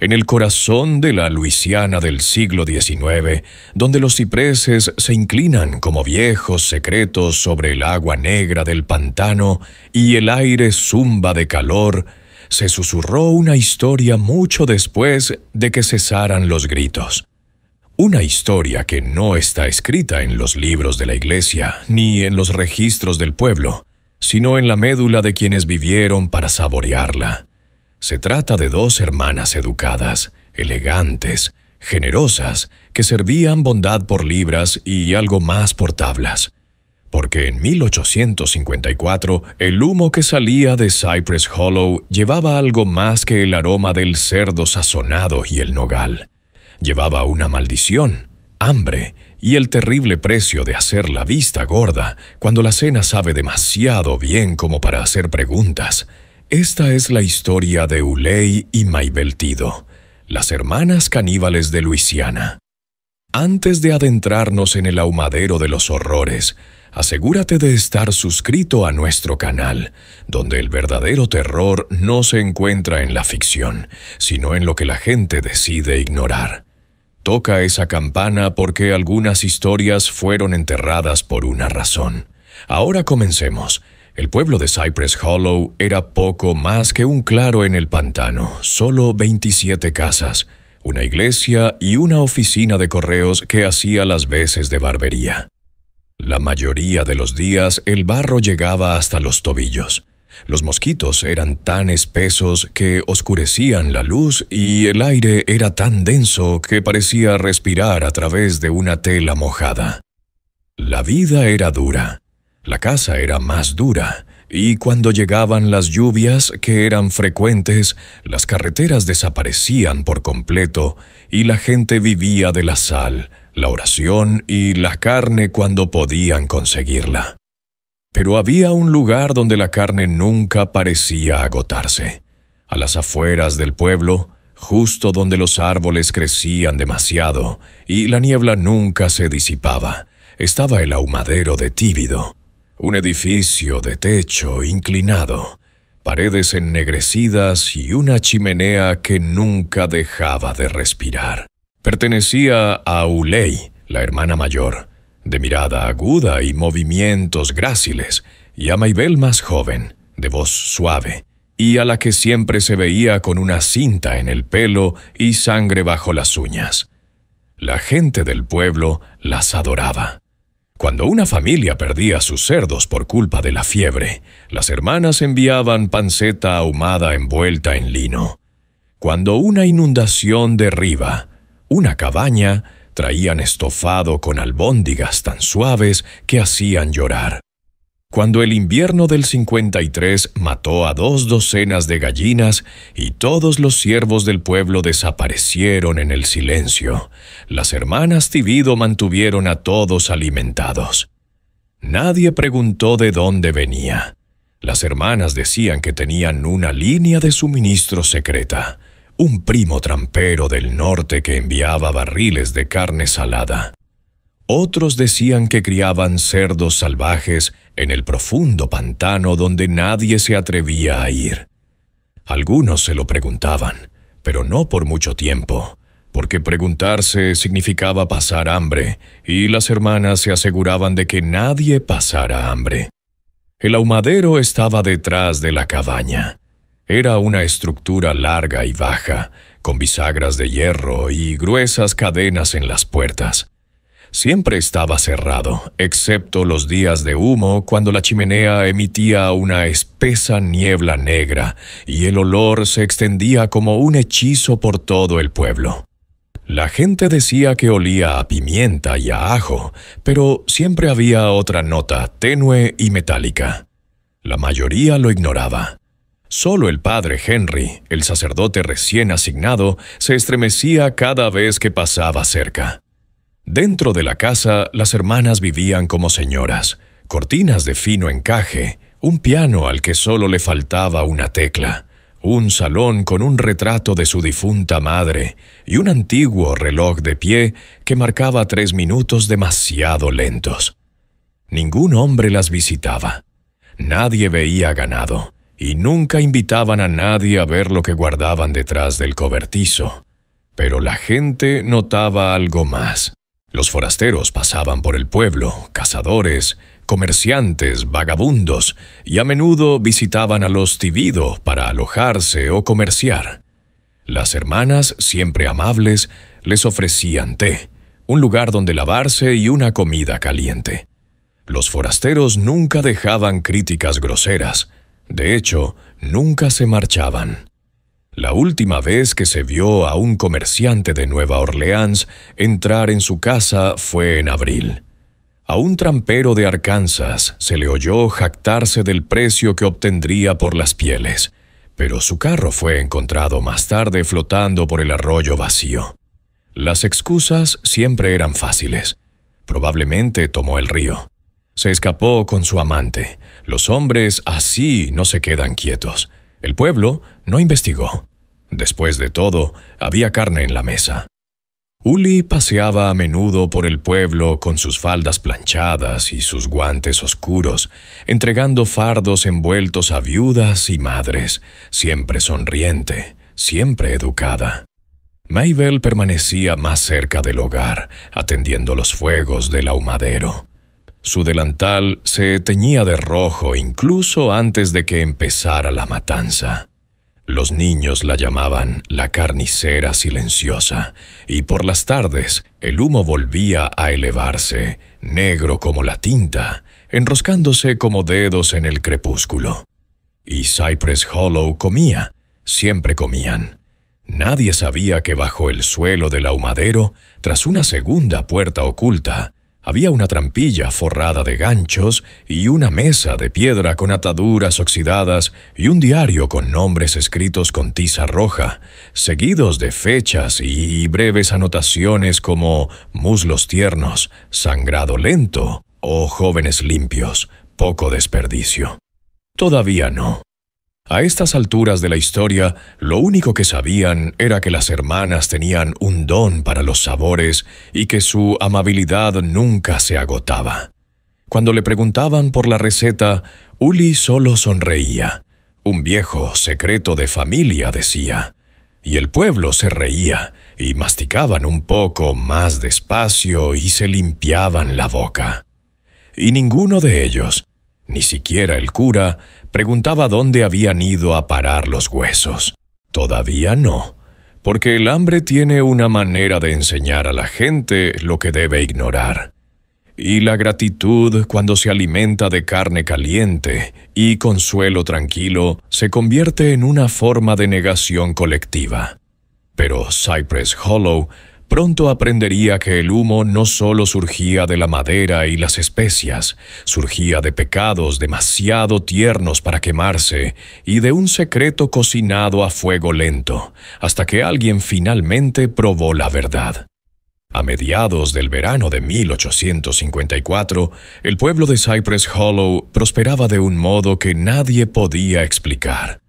en el corazón de la Luisiana del siglo XIX, donde los cipreses se inclinan como viejos secretos sobre el agua negra del pantano y el aire zumba de calor, se susurró una historia mucho después de que cesaran los gritos. Una historia que no está escrita en los libros de la iglesia ni en los registros del pueblo, sino en la médula de quienes vivieron para saborearla. Se trata de dos hermanas educadas, elegantes, generosas, que servían bondad por libras y algo más por tablas. Porque en 1854 el humo que salía de Cypress Hollow llevaba algo más que el aroma del cerdo sazonado y el nogal. Llevaba una maldición, hambre y el terrible precio de hacer la vista gorda cuando la cena sabe demasiado bien como para hacer preguntas. Esta es la historia de Uley y Maybelle Tido, las hermanas caníbales de Luisiana. Antes de adentrarnos en el ahumadero de los horrores, asegúrate de estar suscrito a nuestro canal, donde el verdadero terror no se encuentra en la ficción, sino en lo que la gente decide ignorar. Toca esa campana porque algunas historias fueron enterradas por una razón. Ahora comencemos. El pueblo de Cypress Hollow era poco más que un claro en el pantano, solo 27 casas, una iglesia y una oficina de correos que hacía las veces de barbería. La mayoría de los días el barro llegaba hasta los tobillos. Los mosquitos eran tan espesos que oscurecían la luz y el aire era tan denso que parecía respirar a través de una tela mojada. La vida era dura. La casa era más dura, y cuando llegaban las lluvias, que eran frecuentes, las carreteras desaparecían por completo y la gente vivía de la sal, la oración y la carne cuando podían conseguirla. Pero había un lugar donde la carne nunca parecía agotarse. A las afueras del pueblo, justo donde los árboles crecían demasiado y la niebla nunca se disipaba, estaba el ahumadero de Tíbido. Un edificio de techo inclinado, paredes ennegrecidas y una chimenea que nunca dejaba de respirar. Pertenecía a Uley, la hermana mayor, de mirada aguda y movimientos gráciles, y a Maybelle más joven, de voz suave, y a la que siempre se veía con una cinta en el pelo y sangre bajo las uñas. La gente del pueblo las adoraba. Cuando una familia perdía sus cerdos por culpa de la fiebre, las hermanas enviaban panceta ahumada envuelta en lino. Cuando una inundación derriba una cabaña, traían estofado con albóndigas tan suaves que hacían llorar. Cuando el invierno del 53 mató a 2 docenas de gallinas y todos los ciervos del pueblo desaparecieron en el silencio, las hermanas Tibido mantuvieron a todos alimentados. Nadie preguntó de dónde venía. Las hermanas decían que tenían una línea de suministro secreta, un primo trampero del norte que enviaba barriles de carne salada. Otros decían que criaban cerdos salvajes en el profundo pantano donde nadie se atrevía a ir. Algunos se lo preguntaban, pero no por mucho tiempo, porque preguntarse significaba pasar hambre, y las hermanas se aseguraban de que nadie pasara hambre. El ahumadero estaba detrás de la cabaña. Era una estructura larga y baja, con bisagras de hierro y gruesas cadenas en las puertas. Siempre estaba cerrado, excepto los días de humo cuando la chimenea emitía una espesa niebla negra y el olor se extendía como un hechizo por todo el pueblo. La gente decía que olía a pimienta y a ajo, pero siempre había otra nota, tenue y metálica. La mayoría lo ignoraba. Solo el padre Henry, el sacerdote recién asignado, se estremecía cada vez que pasaba cerca. Dentro de la casa, las hermanas vivían como señoras, cortinas de fino encaje, un piano al que solo le faltaba una tecla, un salón con un retrato de su difunta madre y un antiguo reloj de pie que marcaba 3 minutos demasiado lentos. Ningún hombre las visitaba. Nadie veía ganado, y nunca invitaban a nadie a ver lo que guardaban detrás del cobertizo. Pero la gente notaba algo más. Los forasteros pasaban por el pueblo, cazadores, comerciantes, vagabundos, y a menudo visitaban a los Tibido para alojarse o comerciar. Las hermanas, siempre amables, les ofrecían té, un lugar donde lavarse y una comida caliente. Los forasteros nunca dejaban críticas groseras. De hecho, nunca se marchaban. La última vez que se vio a un comerciante de Nueva Orleans entrar en su casa fue en abril. A un trampero de Arkansas se le oyó jactarse del precio que obtendría por las pieles, pero su carro fue encontrado más tarde flotando por el arroyo vacío. Las excusas siempre eran fáciles. Probablemente tomó el río. Se escapó con su amante. Los hombres así no se quedan quietos. El pueblo no investigó. Después de todo, había carne en la mesa. Uli paseaba a menudo por el pueblo con sus faldas planchadas y sus guantes oscuros, entregando fardos envueltos a viudas y madres, siempre sonriente, siempre educada. Mabel permanecía más cerca del hogar, atendiendo los fuegos del ahumadero. Su delantal se teñía de rojo incluso antes de que empezara la matanza. Los niños la llamaban la carnicera silenciosa, y por las tardes el humo volvía a elevarse, negro como la tinta, enroscándose como dedos en el crepúsculo. Y Cypress Hollow comía, siempre comían. Nadie sabía que bajo el suelo del ahumadero, tras una segunda puerta oculta, había una trampilla forrada de ganchos y una mesa de piedra con ataduras oxidadas y un diario con nombres escritos con tiza roja, seguidos de fechas y breves anotaciones como muslos tiernos, sangrado lento o jóvenes limpios, poco desperdicio. Todavía no. A estas alturas de la historia, lo único que sabían era que las hermanas tenían un don para los sabores y que su amabilidad nunca se agotaba. Cuando le preguntaban por la receta, Uli solo sonreía. Un viejo secreto de familia, decía. Y el pueblo se reía, y masticaban un poco más despacio y se limpiaban la boca. Y ninguno de ellos, ni siquiera el cura, preguntaba dónde habían ido a parar los huesos. Todavía no, porque el hambre tiene una manera de enseñar a la gente lo que debe ignorar. Y la gratitud, cuando se alimenta de carne caliente y consuelo tranquilo, se convierte en una forma de negación colectiva. Pero Cypress Hollow pronto aprendería que el humo no solo surgía de la madera y las especias, surgía de pecados demasiado tiernos para quemarse y de un secreto cocinado a fuego lento, hasta que alguien finalmente probó la verdad. A mediados del verano de 1854, el pueblo de Cypress Hollow prosperaba de un modo que nadie podía explicar.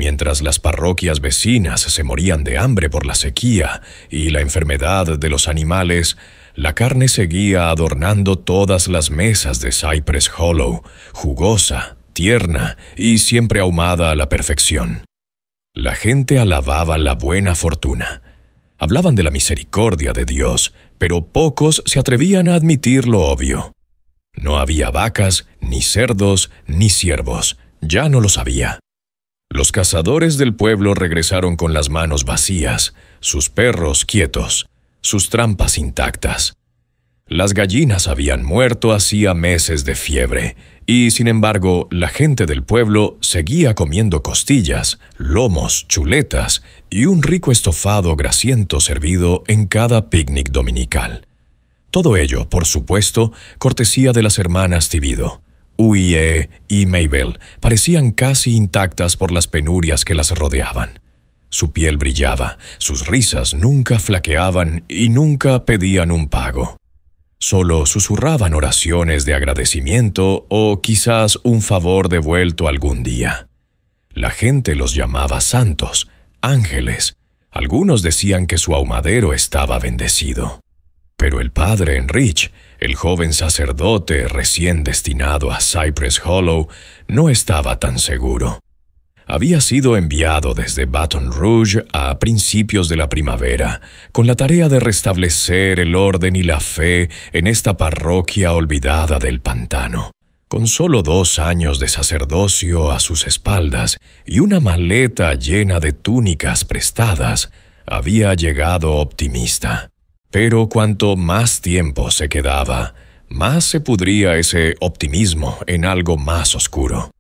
Mientras las parroquias vecinas se morían de hambre por la sequía y la enfermedad de los animales, la carne seguía adornando todas las mesas de Cypress Hollow, jugosa, tierna y siempre ahumada a la perfección. La gente alababa la buena fortuna. Hablaban de la misericordia de Dios, pero pocos se atrevían a admitir lo obvio. No había vacas, ni cerdos, ni ciervos. Ya no los había. Los cazadores del pueblo regresaron con las manos vacías, sus perros quietos, sus trampas intactas. Las gallinas habían muerto hacía meses de fiebre, y sin embargo, la gente del pueblo seguía comiendo costillas, lomos, chuletas y un rico estofado grasiento servido en cada picnic dominical. Todo ello, por supuesto, cortesía de las hermanas Tibido. Uye y Mabel parecían casi intactas por las penurias que las rodeaban. Su piel brillaba, sus risas nunca flaqueaban y nunca pedían un pago. Solo susurraban oraciones de agradecimiento o quizás un favor devuelto algún día. La gente los llamaba santos, ángeles. Algunos decían que su ahumadero estaba bendecido. Pero el padre Enrich, El joven sacerdote recién destinado a Cypress Hollow no estaba tan seguro. Había sido enviado desde Baton Rouge a principios de la primavera, con la tarea de restablecer el orden y la fe en esta parroquia olvidada del pantano. Con solo 2 años de sacerdocio a sus espaldas y una maleta llena de túnicas prestadas, había llegado optimista. Pero cuanto más tiempo se quedaba, más se pudría ese optimismo en algo más oscuro.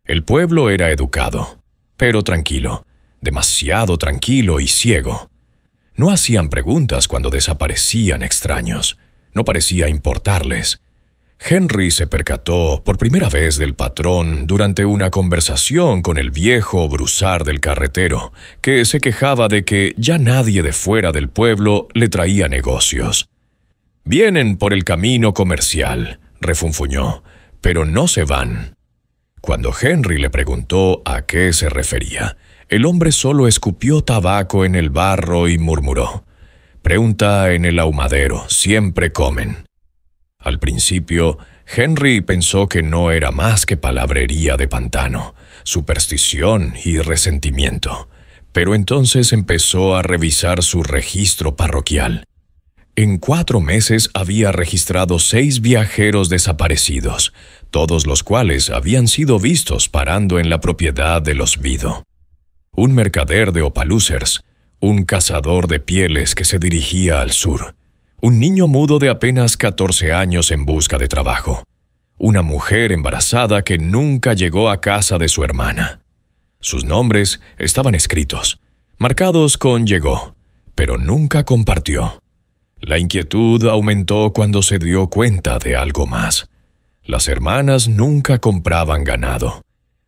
El pueblo era educado, pero tranquilo, demasiado tranquilo y ciego. No hacían preguntas cuando desaparecían extraños, no parecía importarles. Henry se percató por primera vez del patrón durante una conversación con el viejo bruzar del carretero, que se quejaba de que ya nadie de fuera del pueblo le traía negocios. «Vienen por el camino comercial», refunfuñó, «pero no se van». Cuando Henry le preguntó a qué se refería, el hombre solo escupió tabaco en el barro y murmuró: «Pregunta en el ahumadero, siempre comen». Al principio, Henry pensó que no era más que palabrería de pantano, superstición y resentimiento, pero entonces empezó a revisar su registro parroquial. En 4 meses había registrado 6 viajeros desaparecidos, todos los cuales habían sido vistos parando en la propiedad de los Vido. Un mercader de Opelousers, un cazador de pieles que se dirigía al sur, un niño mudo de apenas 14 años en busca de trabajo, una mujer embarazada que nunca llegó a casa de su hermana. Sus nombres estaban escritos, marcados con llegó, pero nunca compartió. La inquietud aumentó cuando se dio cuenta de algo más. Las hermanas nunca compraban ganado.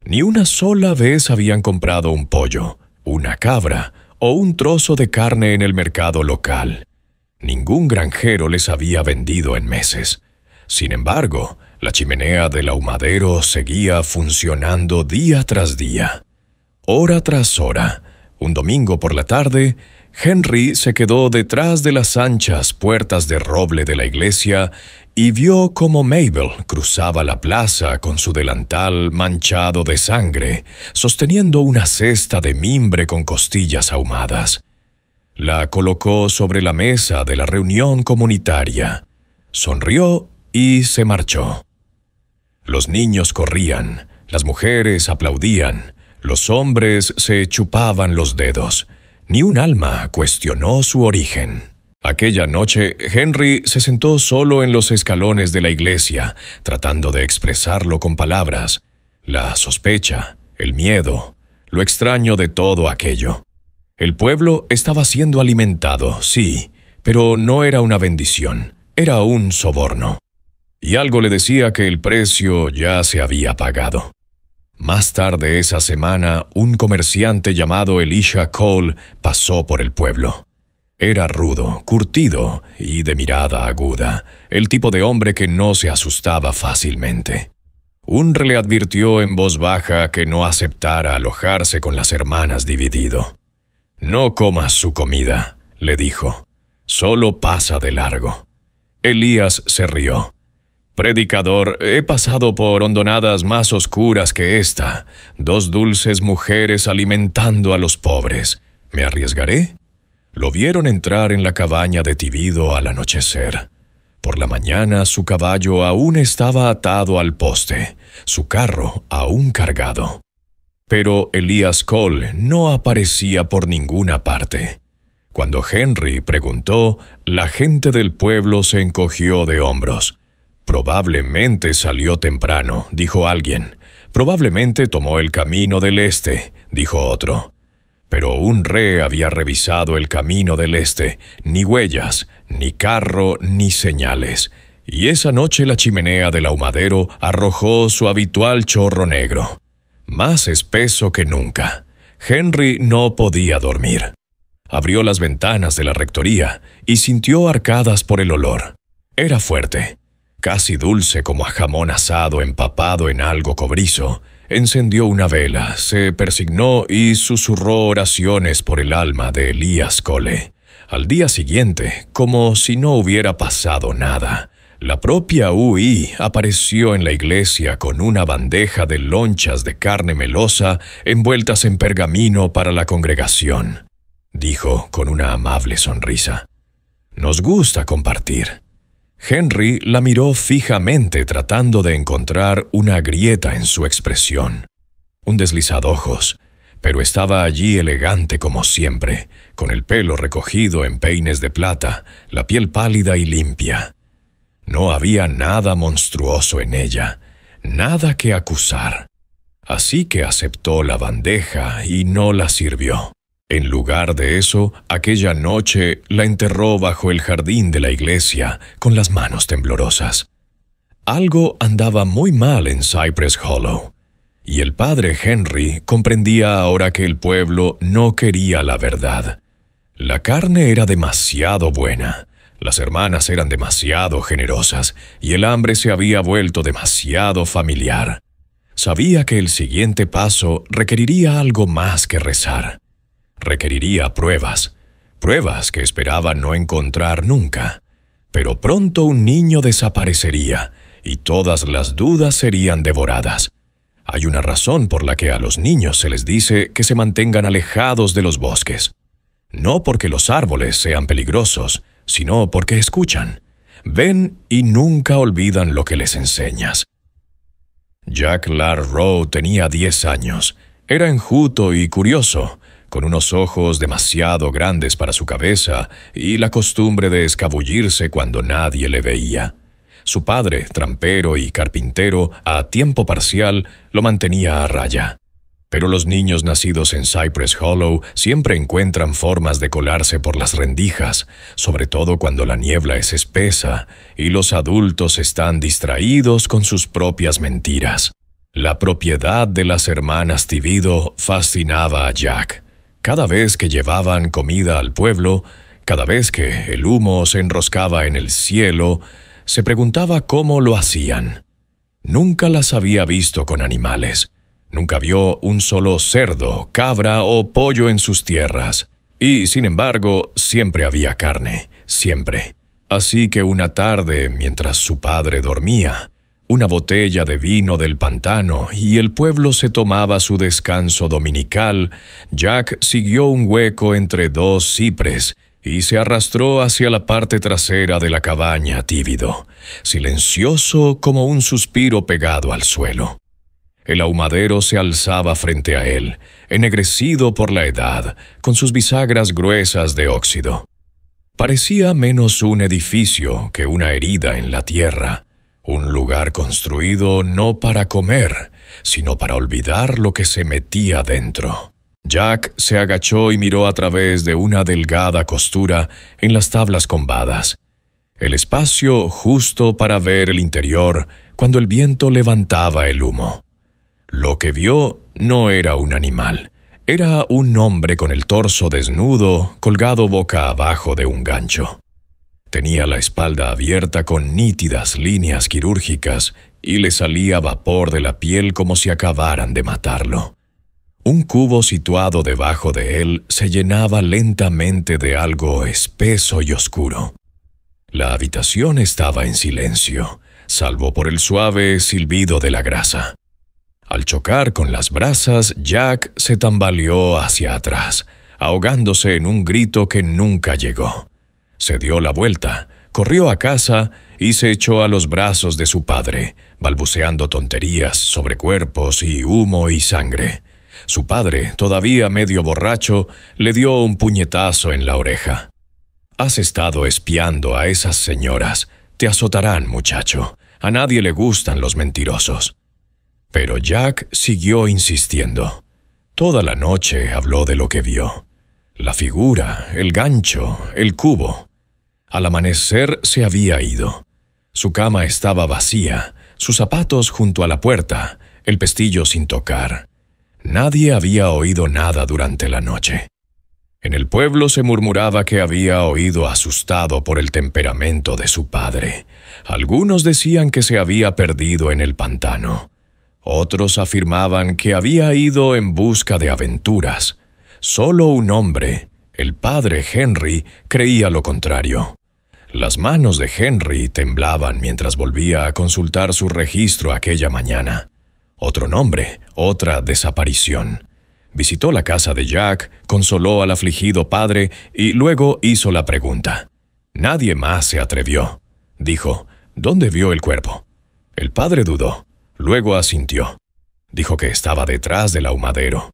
Ni una sola vez habían comprado un pollo, una cabra o un trozo de carne en el mercado local. Ningún granjero les había vendido en meses. Sin embargo, la chimenea del ahumadero seguía funcionando día tras día. Hora tras hora, un domingo por la tarde, Henry se quedó detrás de las anchas puertas de roble de la iglesia y vio cómo Mabel cruzaba la plaza con su delantal manchado de sangre, sosteniendo una cesta de mimbre con costillas ahumadas. La colocó sobre la mesa de la reunión comunitaria, sonrió y se marchó. Los niños corrían, las mujeres aplaudían, los hombres se chupaban los dedos. Ni un alma cuestionó su origen. Aquella noche, Henry se sentó solo en los escalones de la iglesia, tratando de expresarlo con palabras, la sospecha, el miedo, lo extraño de todo aquello. El pueblo estaba siendo alimentado, sí, pero no era una bendición, era un soborno. Y algo le decía que el precio ya se había pagado. Más tarde esa semana, un comerciante llamado Elisha Cole pasó por el pueblo. Era rudo, curtido y de mirada aguda, el tipo de hombre que no se asustaba fácilmente. Unr le advirtió en voz baja que no aceptara alojarse con las hermanas dividido. «No comas su comida», le dijo. «Solo pasa de largo». Elías se rió. «Predicador, he pasado por hondonadas más oscuras que esta, 2 dulces mujeres alimentando a los pobres. ¿Me arriesgaré?» Lo vieron entrar en la cabaña de Tibido al anochecer. Por la mañana su caballo aún estaba atado al poste, su carro aún cargado. Pero Elías Cole no aparecía por ninguna parte. Cuando Henry preguntó, la gente del pueblo se encogió de hombros. «Probablemente salió temprano», dijo alguien. «Probablemente tomó el camino del este», dijo otro. Pero Unr había revisado el camino del este, ni huellas, ni carro, ni señales. Y esa noche la chimenea del ahumadero arrojó su habitual chorro negro. Más espeso que nunca. Henry no podía dormir. Abrió las ventanas de la rectoría y sintió arcadas por el olor. Era fuerte, casi dulce como a jamón asado empapado en algo cobrizo. Encendió una vela, se persignó y susurró oraciones por el alma de Elías Cole. Al día siguiente, como si no hubiera pasado nada, La propia UI apareció en la iglesia con una bandeja de lonchas de carne melosa envueltas en pergamino para la congregación. Dijo con una amable sonrisa: «Nos gusta compartir». Henry la miró fijamente tratando de encontrar una grieta en su expresión. Un deslizadojos, pero estaba allí elegante como siempre, con el pelo recogido en peines de plata, la piel pálida y limpia. No había nada monstruoso en ella, nada que acusar. Así que aceptó la bandeja y no la sirvió. En lugar de eso, aquella noche la enterró bajo el jardín de la iglesia con las manos temblorosas. Algo andaba muy mal en Cypress Hollow, y el padre Henry comprendía ahora que el pueblo no quería la verdad. La carne era demasiado buena, las hermanas eran demasiado generosas, y el hambre se había vuelto demasiado familiar. Sabía que el siguiente paso requeriría algo más que rezar. Requeriría pruebas, pruebas que esperaba no encontrar nunca. Pero pronto un niño desaparecería, y todas las dudas serían devoradas. Hay una razón por la que a los niños se les dice que se mantengan alejados de los bosques. No porque los árboles sean peligrosos, sino porque escuchan, ven y nunca olvidan lo que les enseñas. Jack Larrow tenía 10 años. Era enjuto y curioso, con unos ojos demasiado grandes para su cabeza y la costumbre de escabullirse cuando nadie le veía. Su padre, trampero y carpintero a tiempo parcial, lo mantenía a raya. Pero los niños nacidos en Cypress Hollow siempre encuentran formas de colarse por las rendijas, sobre todo cuando la niebla es espesa y los adultos están distraídos con sus propias mentiras. La propiedad de las hermanas Tivido fascinaba a Jack. Cada vez que llevaban comida al pueblo, cada vez que el humo se enroscaba en el cielo, se preguntaba cómo lo hacían. Nunca las había visto con animales. Nunca vio un solo cerdo, cabra o pollo en sus tierras. Y, sin embargo, siempre había carne, siempre. Así que una tarde, mientras su padre dormía, una botella de vino del pantano y el pueblo se tomaba su descanso dominical, Jack siguió un hueco entre dos cipres y se arrastró hacia la parte trasera de la cabaña Tívido, silencioso como un suspiro pegado al suelo. El ahumadero se alzaba frente a él, ennegrecido por la edad, con sus bisagras gruesas de óxido. Parecía menos un edificio que una herida en la tierra, un lugar construido no para comer, sino para olvidar lo que se metía dentro. Jack se agachó y miró a través de una delgada costura en las tablas combadas. El espacio justo para ver el interior cuando el viento levantaba el humo. Lo que vio no era un animal, era un hombre con el torso desnudo, colgado boca abajo de un gancho. Tenía la espalda abierta con nítidas líneas quirúrgicas y le salía vapor de la piel como si acabaran de matarlo. Un cubo situado debajo de él se llenaba lentamente de algo espeso y oscuro. La habitación estaba en silencio, salvo por el suave silbido de la grasa. Al chocar con las brasas, Jack se tambaleó hacia atrás, ahogándose en un grito que nunca llegó. Se dio la vuelta, corrió a casa y se echó a los brazos de su padre, balbuceando tonterías sobre cuerpos y humo y sangre. Su padre, todavía medio borracho, le dio un puñetazo en la oreja. «Has estado espiando a esas señoras. Te azotarán, muchacho. A nadie le gustan los mentirosos». Pero Jack siguió insistiendo. Toda la noche habló de lo que vio. La figura, el gancho, el cubo. Al amanecer se había ido. Su cama estaba vacía, sus zapatos junto a la puerta, el pestillo sin tocar. Nadie había oído nada durante la noche. En el pueblo se murmuraba que había oído asustado por el temperamento de su padre. Algunos decían que se había perdido en el pantano. Otros afirmaban que había ido en busca de aventuras. Solo un hombre, el padre Henry, creía lo contrario. Las manos de Henry temblaban mientras volvía a consultar su registro aquella mañana. Otro nombre, otra desaparición. Visitó la casa de Jack, consoló al afligido padre y luego hizo la pregunta. Nadie más se atrevió. Dijo, ¿dónde vio el cuerpo? El padre dudó, luego asintió. Dijo que estaba detrás del ahumadero.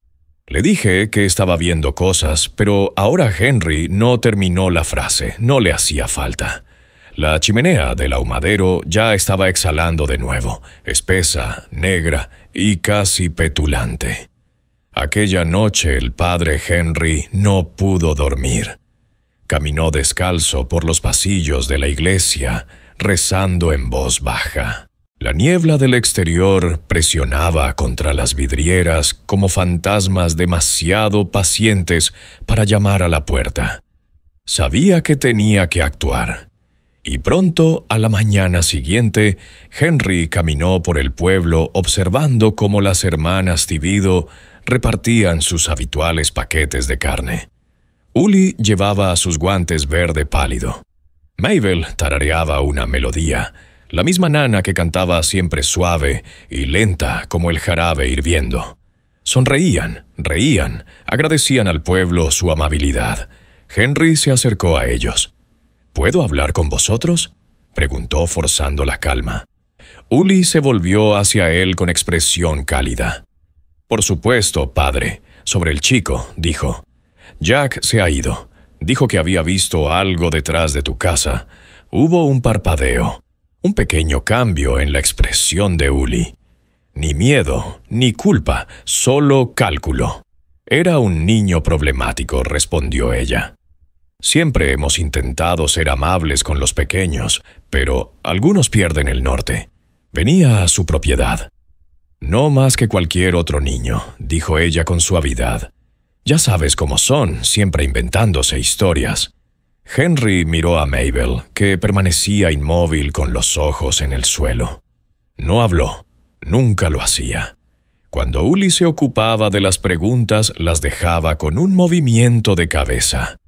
Le dije que estaba viendo cosas, pero ahora Henry no terminó la frase, no le hacía falta. La chimenea del ahumadero ya estaba exhalando de nuevo, espesa, negra y casi petulante. Aquella noche el padre Henry no pudo dormir. Caminó descalzo por los pasillos de la iglesia, rezando en voz baja. La niebla del exterior presionaba contra las vidrieras como fantasmas demasiado pacientes para llamar a la puerta. Sabía que tenía que actuar. Y pronto, a la mañana siguiente, Henry caminó por el pueblo observando cómo las hermanas Thibodeau repartían sus habituales paquetes de carne. Uli llevaba sus guantes verde pálido. Mabel tarareaba una melodía, la misma nana que cantaba siempre suave y lenta como el jarabe hirviendo. Sonreían, reían, agradecían al pueblo su amabilidad. Henry se acercó a ellos. ¿Puedo hablar con vosotros?, preguntó forzando la calma. Uli se volvió hacia él con expresión cálida. Por supuesto, padre. Sobre el chico, dijo. Jack se ha ido. Dijo que había visto algo detrás de tu casa. Hubo un parpadeo, un pequeño cambio en la expresión de Uli. Ni miedo, ni culpa, solo cálculo. Era un niño problemático, respondió ella. Siempre hemos intentado ser amables con los pequeños, pero algunos pierden el norte. Venía a su propiedad. No más que cualquier otro niño, dijo ella con suavidad. Ya sabes cómo son, siempre inventándose historias. Henry miró a Mabel, que permanecía inmóvil con los ojos en el suelo. No habló, nunca lo hacía. Cuando Uli se ocupaba de las preguntas, las dejaba con un movimiento de cabeza.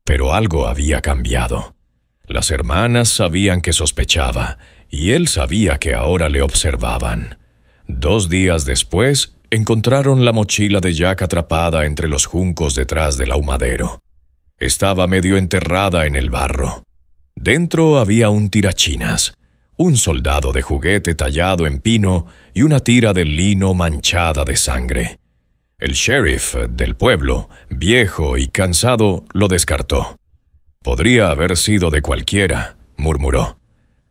Pero algo había cambiado. Las hermanas sabían que sospechaba, y él sabía que ahora le observaban. 2 días después, encontraron la mochila de Jack atrapada entre los juncos detrás del ahumadero. Estaba medio enterrada en el barro. Dentro había un tirachinas, un soldado de juguete tallado en pino y una tira de lino manchada de sangre. El sheriff del pueblo, viejo y cansado, lo descartó. Podría haber sido de cualquiera, murmuró.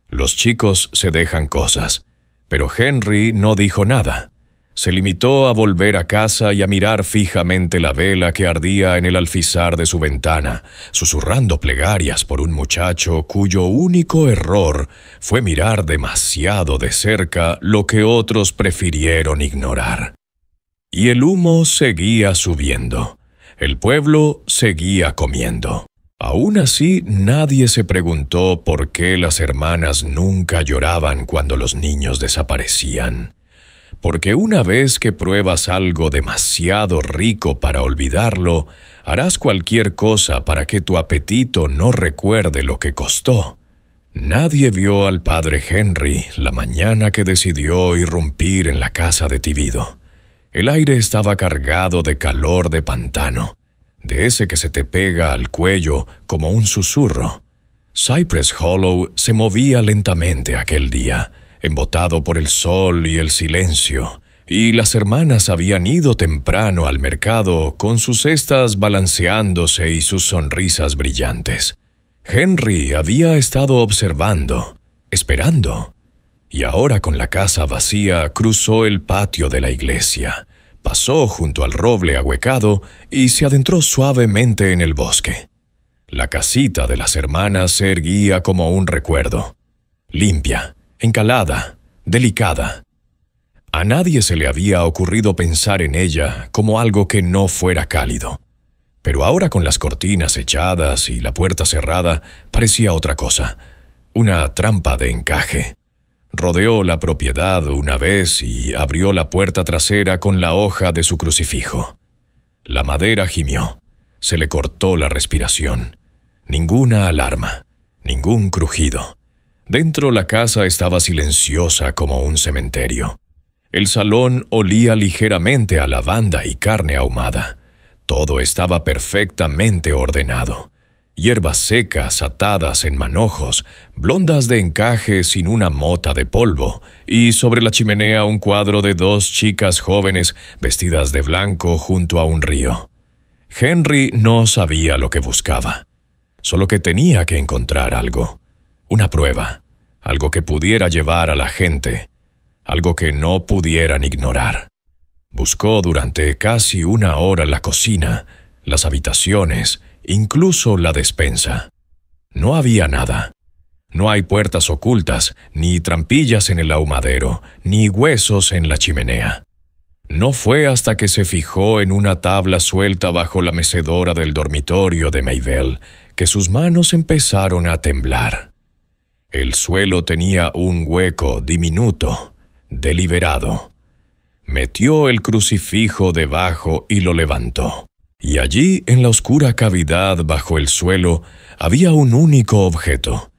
Los chicos se dejan cosas, pero Henry no dijo nada. Se limitó a volver a casa y a mirar fijamente la vela que ardía en el alfizar de su ventana, susurrando plegarias por un muchacho cuyo único error fue mirar demasiado de cerca lo que otros prefirieron ignorar. Y el humo seguía subiendo. El pueblo seguía comiendo. Aún así, nadie se preguntó por qué las hermanas nunca lloraban cuando los niños desaparecían. Porque una vez que pruebas algo demasiado rico para olvidarlo, harás cualquier cosa para que tu apetito no recuerde lo que costó. Nadie vio al padre Henry la mañana que decidió irrumpir en la casa de Thibodeau. El aire estaba cargado de calor de pantano, de ese que se te pega al cuello como un susurro. Cypress Hollow se movía lentamente aquel día, embotado por el sol y el silencio, y las hermanas habían ido temprano al mercado con sus cestas balanceándose y sus sonrisas brillantes. Henry había estado observando, esperando, y ahora con la casa vacía cruzó el patio de la iglesia, pasó junto al roble ahuecado y se adentró suavemente en el bosque. La casita de las hermanas se erguía como un recuerdo, limpia, encalada, delicada. A nadie se le había ocurrido pensar en ella como algo que no fuera cálido. Pero ahora con las cortinas echadas y la puerta cerrada, parecía otra cosa, una trampa de encaje. Rodeó la propiedad una vez y abrió la puerta trasera con la hoja de su crucifijo. La madera gimió, se le cortó la respiración. Ninguna alarma. Ningún crujido. Dentro la casa estaba silenciosa como un cementerio. El salón olía ligeramente a lavanda y carne ahumada. Todo estaba perfectamente ordenado. Hierbas secas atadas en manojos, blondas de encaje sin una mota de polvo, y sobre la chimenea un cuadro de dos chicas jóvenes vestidas de blanco junto a un río. Henry no sabía lo que buscaba, solo que tenía que encontrar algo, una prueba, algo que pudiera llevar a la gente, algo que no pudieran ignorar. Buscó durante casi una hora la cocina, las habitaciones, incluso la despensa. No había nada. No hay puertas ocultas, ni trampillas en el ahumadero, ni huesos en la chimenea. No fue hasta que se fijó en una tabla suelta bajo la mecedora del dormitorio de Mabel que sus manos empezaron a temblar. El suelo tenía un hueco diminuto, deliberado. Metió el crucifijo debajo y lo levantó. Y allí, en la oscura cavidad bajo el suelo, había un único objeto.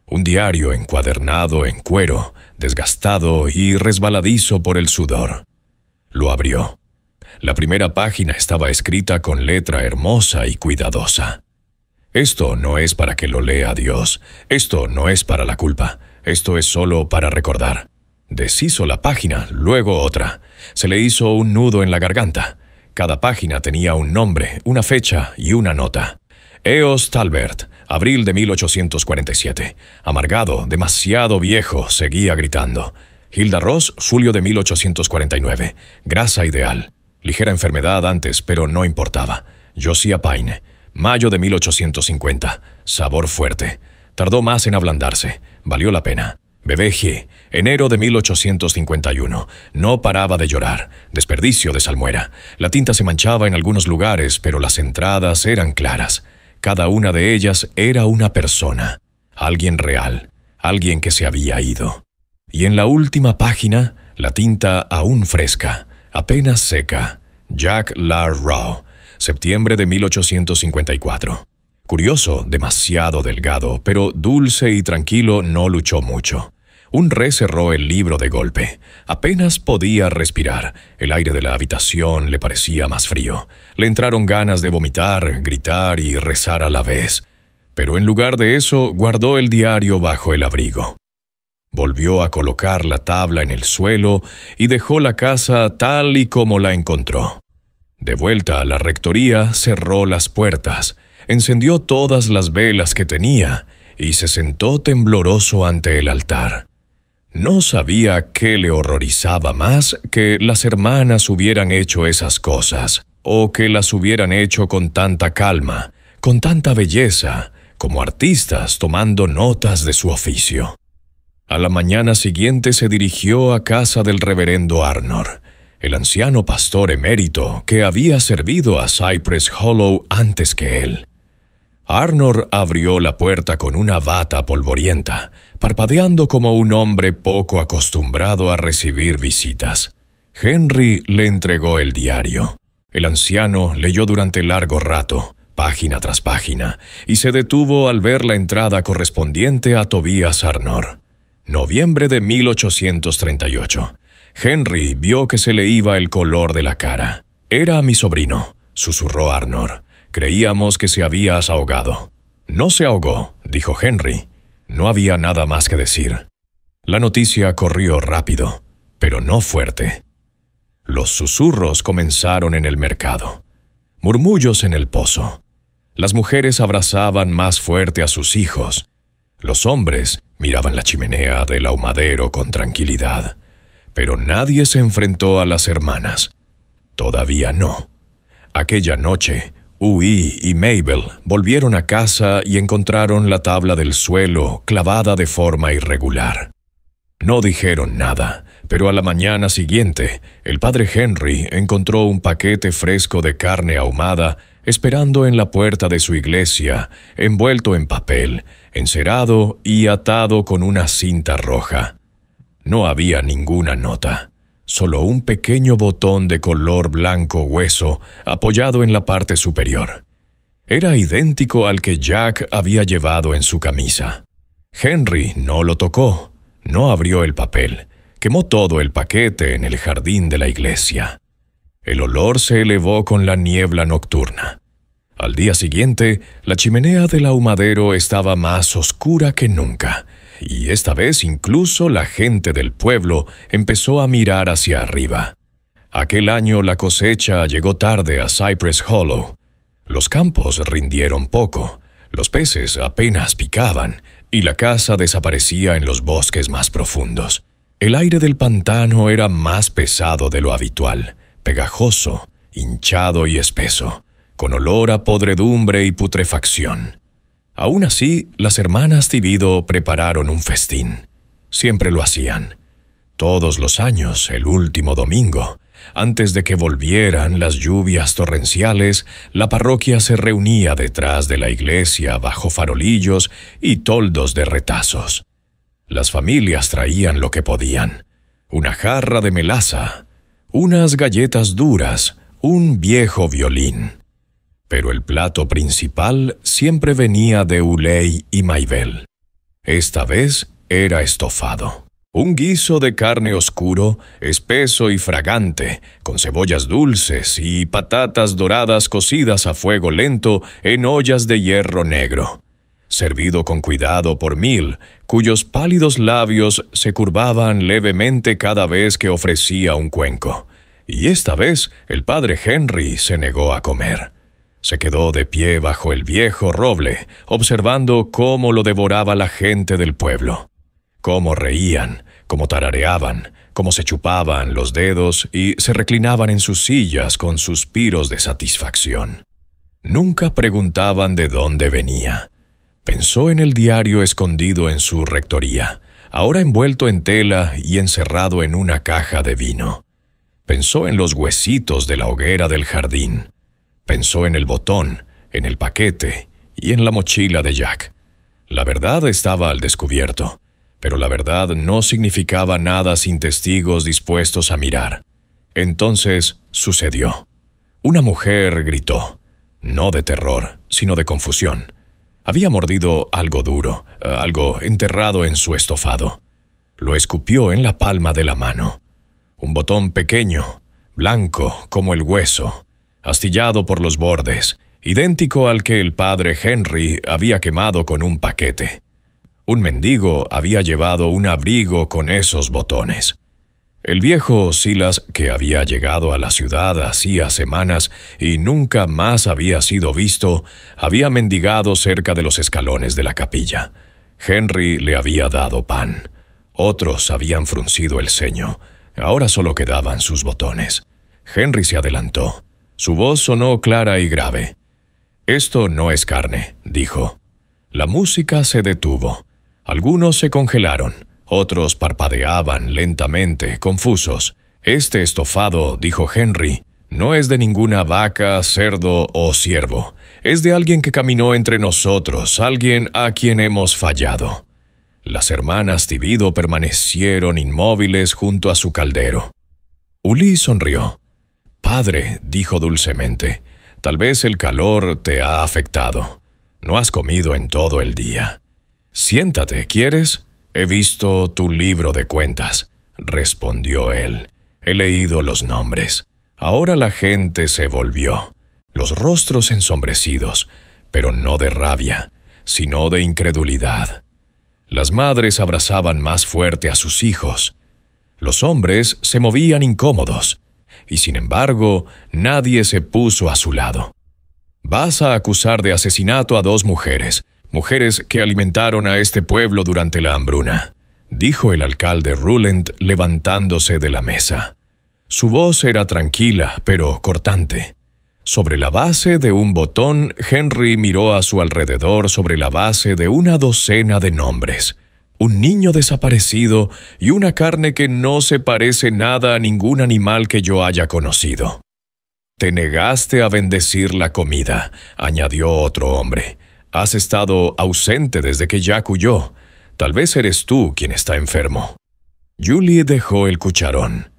Un diario encuadernado en cuero, desgastado y resbaladizo por el sudor. Lo abrió. La primera página estaba escrita con letra hermosa y cuidadosa. Esto no es para que lo lea Dios. Esto no es para la culpa. Esto es solo para recordar. Deshizo la página, luego otra. Se le hizo un nudo en la garganta. Cada página tenía un nombre, una fecha y una nota. Eos Talbert, abril de 1847. Amargado, demasiado viejo, seguía gritando. Hilda Ross, julio de 1849. Grasa ideal. Ligera enfermedad antes, pero no importaba. Josiah Payne, mayo de 1850. Sabor fuerte. Tardó más en ablandarse. Valió la pena. Bebé G, enero de 1851. No paraba de llorar. Desperdicio de salmuera. La tinta se manchaba en algunos lugares, pero las entradas eran claras. Cada una de ellas era una persona. Alguien real. Alguien que se había ido. Y en la última página, la tinta aún fresca, apenas seca. Jack Lar-Rowe, septiembre de 1854. Curioso, demasiado delgado, pero dulce y tranquilo, no luchó mucho. Un rey cerró el libro de golpe. Apenas podía respirar. El aire de la habitación le parecía más frío. Le entraron ganas de vomitar, gritar y rezar a la vez. Pero en lugar de eso, guardó el diario bajo el abrigo. Volvió a colocar la tabla en el suelo y dejó la casa tal y como la encontró. De vuelta a la rectoría, cerró las puertas, encendió todas las velas que tenía y se sentó tembloroso ante el altar. No sabía qué le horrorizaba más que las hermanas hubieran hecho esas cosas, o que las hubieran hecho con tanta calma, con tanta belleza, como artistas tomando notas de su oficio. A la mañana siguiente se dirigió a casa del reverendo Arnor, el anciano pastor emérito que había servido a Cypress Hollow antes que él. Arnor abrió la puerta con una bata polvorienta, parpadeando como un hombre poco acostumbrado a recibir visitas. Henry le entregó el diario. El anciano leyó durante largo rato, página tras página, y se detuvo al ver la entrada correspondiente a Tobias Arnor. Noviembre de 1838. Henry vio que se le iba el color de la cara. «Era mi sobrino», susurró Arnor. «Creíamos que se había ahogado». «No se ahogó», dijo Henry. No había nada más que decir. La noticia corrió rápido, pero no fuerte. Los susurros comenzaron en el mercado. Murmullos en el pozo. Las mujeres abrazaban más fuerte a sus hijos. Los hombres miraban la chimenea del ahumadero con tranquilidad. Pero nadie se enfrentó a las hermanas. Todavía no. Aquella noche, Hughie y Mabel volvieron a casa y encontraron la tabla del suelo clavada de forma irregular. No dijeron nada, pero a la mañana siguiente, el padre Henry encontró un paquete fresco de carne ahumada esperando en la puerta de su iglesia, envuelto en papel, encerado y atado con una cinta roja. No había ninguna nota, solo un pequeño botón de color blanco hueso apoyado en la parte superior. Era idéntico al que Jack había llevado en su camisa. Henry no lo tocó, no abrió el papel, quemó todo el paquete en el jardín de la iglesia. El olor se elevó con la niebla nocturna. Al día siguiente, la chimenea del ahumadero estaba más oscura que nunca, y esta vez incluso la gente del pueblo empezó a mirar hacia arriba. Aquel año la cosecha llegó tarde a Cypress Hollow. Los campos rindieron poco, los peces apenas picaban, y la caza desaparecía en los bosques más profundos. El aire del pantano era más pesado de lo habitual, pegajoso, hinchado y espeso, con olor a podredumbre y putrefacción. Aún así, las hermanas Thibodeau prepararon un festín. Siempre lo hacían. Todos los años, el último domingo, antes de que volvieran las lluvias torrenciales, la parroquia se reunía detrás de la iglesia bajo farolillos y toldos de retazos. Las familias traían lo que podían: una jarra de melaza, unas galletas duras, un viejo violín. Pero el plato principal siempre venía de Uley y Maybelle. Esta vez era estofado. Un guiso de carne oscuro, espeso y fragante, con cebollas dulces y patatas doradas cocidas a fuego lento en ollas de hierro negro. Servido con cuidado por Mill, cuyos pálidos labios se curvaban levemente cada vez que ofrecía un cuenco. Y esta vez el padre Henry se negó a comer. Se quedó de pie bajo el viejo roble, observando cómo lo devoraba la gente del pueblo. Cómo reían, cómo tarareaban, cómo se chupaban los dedos y se reclinaban en sus sillas con suspiros de satisfacción. Nunca preguntaban de dónde venía. Pensó en el diario escondido en su rectoría, ahora envuelto en tela y encerrado en una caja de vino. Pensó en los huesitos de la hoguera del jardín. Pensó en el botón, en el paquete y en la mochila de Jack. La verdad estaba al descubierto, pero la verdad no significaba nada sin testigos dispuestos a mirar. Entonces sucedió. Una mujer gritó, no de terror, sino de confusión. Había mordido algo duro, algo enterrado en su estofado. Lo escupió en la palma de la mano. Un botón pequeño, blanco como el hueso, astillado por los bordes, idéntico al que el padre Henry había quemado con un paquete. Un mendigo había llevado un abrigo con esos botones. El viejo Silas, que había llegado a la ciudad hacía semanas y nunca más había sido visto, había mendigado cerca de los escalones de la capilla. Henry le había dado pan. Otros habían fruncido el ceño. Ahora solo quedaban sus botones. Henry se adelantó. Su voz sonó clara y grave. «Esto no es carne», dijo. La música se detuvo. Algunos se congelaron. Otros parpadeaban lentamente, confusos. «Este estofado», dijo Henry, «no es de ninguna vaca, cerdo o ciervo. Es de alguien que caminó entre nosotros, alguien a quien hemos fallado». Las hermanas Thibodeau permanecieron inmóviles junto a su caldero. Uley sonrió. «Padre», dijo dulcemente, «tal vez el calor te ha afectado. No has comido en todo el día. Siéntate, ¿quieres? He visto tu libro de cuentas», respondió él. «He leído los nombres». Ahora la gente se volvió, los rostros ensombrecidos, pero no de rabia, sino de incredulidad. Las madres abrazaban más fuerte a sus hijos. Los hombres se movían incómodos, y sin embargo, nadie se puso a su lado. «Vas a acusar de asesinato a 2 mujeres que alimentaron a este pueblo durante la hambruna», dijo el alcalde Ruland levantándose de la mesa. Su voz era tranquila, pero cortante. Sobre la base de un botón, Henry miró a su alrededor sobre la base de una docena de nombres. Un niño desaparecido y una carne que no se parece nada a ningún animal que yo haya conocido. «Te negaste a bendecir la comida», añadió otro hombre. «Has estado ausente desde que Jack huyó. Tal vez eres tú quien está enfermo». Julie dejó el cucharón.